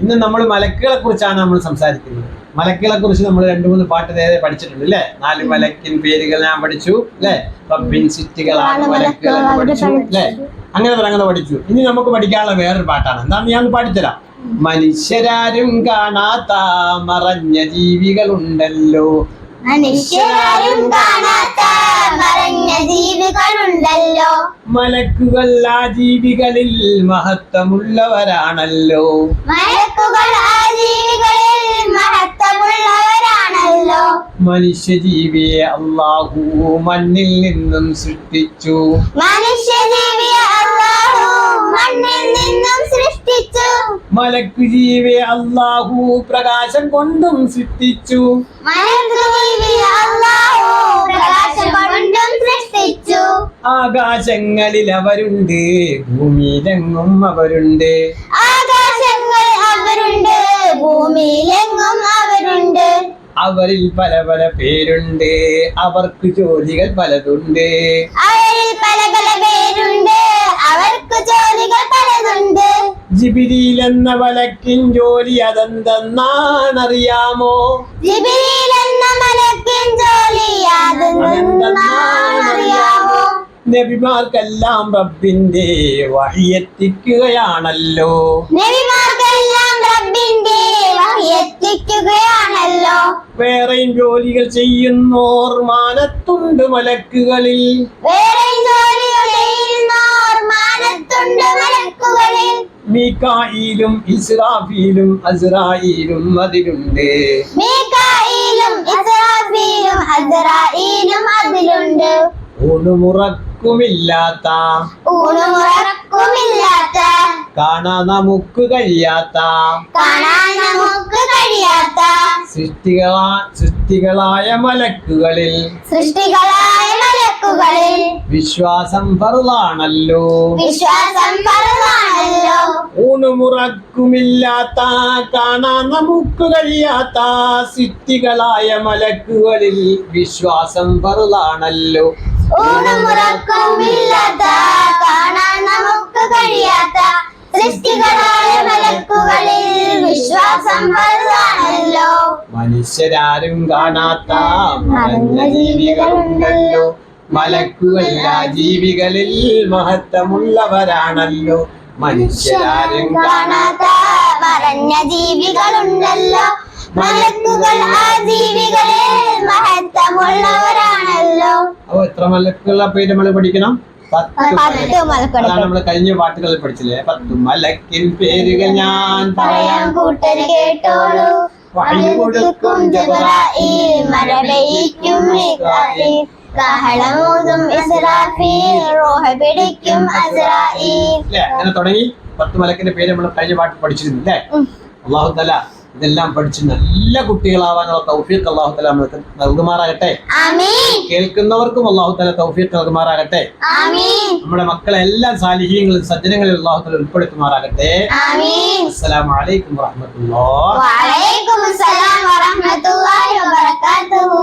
ഇന്ന് നമ്മൾ മലക്കുകളെ കുറിച്ചാണ് നമ്മൾ സംസാരിക്കുന്നത്. മലക്കുകളെ കുറിച്ച് നമ്മൾ 2-3 പാട്ട് നേരെ പഠിച്ചിട്ടുണ്ട് അല്ലേ? 4 മലക്കിൻ പേരുകൾ ഞാൻ പഠിച്ചു അല്ലേ? റബ്ബിൻ സിറ്റികളാണ് മലക്കുകൾ പഠിച്ചു അല്ലേ? അങ്ങനെ പഠിച്ചു. ഇനി നമുക്ക് പഠിക്കാനുള്ള വേറൊരു പാട്ടാണ്. എന്താണെന്ന് ഞാൻ പാടിത്തരാം. മനുഷ്യരാരും കാണാത്ത മറഞ്ഞ ജീവികളുണ്ടല്ലോ, മനുഷ്യരാരും കാണാത്ത മറഞ്ഞ ജീവികളുണ്ടല്ലോ, മലക്കുകൾ ആ ജീവികളിൽ മഹത്വമുള്ളവരാണല്ലോ, മലക്കുകൾ ആ ജീവികളിൽ മഹത്വമുള്ളവരാണല്ലോ. മനുഷ്യജീവിയെ അല്ലാഹു മണ്ണിൽ നിന്നും സൃഷ്ടിച്ചു, മനുഷ്യജീവിയെ അല്ലാഹു മണ്ണിൽ നിന്നും സൃഷ്ടിച്ചു, മലക്കുജീവിയെ അല്ലാഹു പ്രകാശം കൊണ്ടും സൃഷ്ടിച്ചു, മലക്കുജീവിയെ അല്ലാഹു പ്രകാശം കൊണ്ടും സൃഷ്ടിച്ചു. ആകാശങ്ങളിൽ അവരുണ്ട്, ഭൂമിയിലെങ്ങും അവരുണ്ട്, ആകാശങ്ങളിൽ അവരുണ്ട്, ഭൂമിയിലെങ്ങും അവരുണ്ട്. അവരിൽ പല പല പേരുണ്ട്, അവർക്ക് ജോലികൾ പലതുണ്ട്, അവരിൽ പല പല പേരുണ്ട്, അവർക്ക് ജോലികൾ പലതുണ്ട്. ജിബ്രീൽ എന്ന മലക്കിൻ ജോലി അതെന്തെന്നാണറിയാമോ? ജിബ്രീൽ എന്ന മലക്കിൻ ജോലി അതെന്തെന്നാണറിയാമോ? നബിമാർക്കെല്ലാം റബ്ബിന്റെ വഹിയെത്തിക്കുകയാണല്ലോ, നബിമാർക്കെല്ലാം റബ്ബിന്റെ വഹി എത്തിക്കുകയാണല്ലോ. വേറെയും ജോലികൾ ചെയ്യുന്നോർ മാനത്തുണ്ട് മലക്കുകളിൽ, വേറെയും ജോലികൾ ചെയ്യുന്നോർ മാനത്തുണ്ട് മലക്കുകളിൽ. മീകായിലും ഇസ്രാഫീലും അസ്രായീലും അതിലുണ്ട്, മീകായിലും ഇസ്രാഫീലും അസ്രായീലും അതിലുണ്ട്. ഊണുമുറക്കുമില്ലാത്ത ഊണുമുറക്കുമില്ലാത്ത കാണാൻ നമുക്ക് കഴിയാത്ത കാണാൻ നമുക്ക് കഴിയാത്ത സൃഷ്ടികളായ മലക്കുകളിൽ സൃഷ്ടികളായ മലക്കുകളിൽ വിശ്വാസം ഫർളാണല്ലോ, വിശ്വാസം ഫർളാണല്ലോ. ഊണുമുറക്കുമില്ലാത്ത കാണാൻ നമുക്ക് കഴിയാത്ത സൃഷ്ടികളായ മലക്കുകളിൽ വിശ്വാസം ഫർളാണല്ലോ, ഊണുമുറക്കുമില്ലാത്ത കാണാൻ നമുക്ക് കഴിയാത്ത സൃഷ്ടികളായ മലക്കുകളിൽ വിശ്വാസം ഫർളാണല്ലോ. മനുഷ്യരാരും കാണാത്ത മറഞ്ഞ ജീവികളുണ്ടല്ലോ, മലക്കുകൾ ആ ജീവികളിൽ മഹത്വമുള്ളവരാണല്ലോ, മനുഷ്യരാരും കാണാത്ത മറഞ്ഞ ജീവികളുണ്ടല്ലോ, മലക്കുകൾ ആ ജീവികളിൽ മഹത്വമുള്ളവരാണല്ലോ. അപ്പൊ എത്ര മലക്കുകളുടെ പേര് നമ്മൾ പഠിക്കണം? 10 മലക്കുകൾ. അതാണ് നമ്മൾ കഴിഞ്ഞ പാട്ടുകളിൽ പഠിച്ചില്ലേ? 10 മലക്കിൻ പേരുകൾ ഞാൻ പറയാൻ കൂട്ടര് കേട്ടോളൂ. വഴി കൊടുക്കും ജിബ്രാഈൽ, മഴ പെയ്യിക്കും മീകാഈൽ, കാഹളമൂതും ഇസ്രാഫീൽ, റൂഹ് പിടിക്കും അസ്രായീൽ. അങ്ങനെ തുടങ്ങി 10 മലക്കിന്റെ പേര് നമ്മൾ കഴിഞ്ഞ പാട്ടിൽ പഠിച്ചിരുന്നു അല്ലേ? അല്ലാഹു തആല ഇതെല്ലാം പഠിച്ച് നല്ല കുട്ടികളാവാനുള്ള തൗഫീഖ് അല്ലാഹു തആല നമുക്ക് നൽകുമാറാകട്ടെ. ആമീൻ. കേൾക്കുന്നവർക്കും അല്ലാഹു തആല തൗഫീഖ് നൽകുമാറാകട്ടെ. ആമീൻ. നമ്മുടെ മക്കളെ എല്ലാം സാലിഹീങ്ങളിൽ സജ്ജനങ്ങളിൽ അല്ലാഹു തആല ഉൾപ്പെടുത്തുമാറാകട്ടെ. ആമീൻ. അസ്സലാമു അലൈക്കും വറഹ്മത്തുള്ളാഹി വഅലൈക്കും അസ്സലാം വറഹ്മത്തുള്ളാഹി വബറകാതുഹു.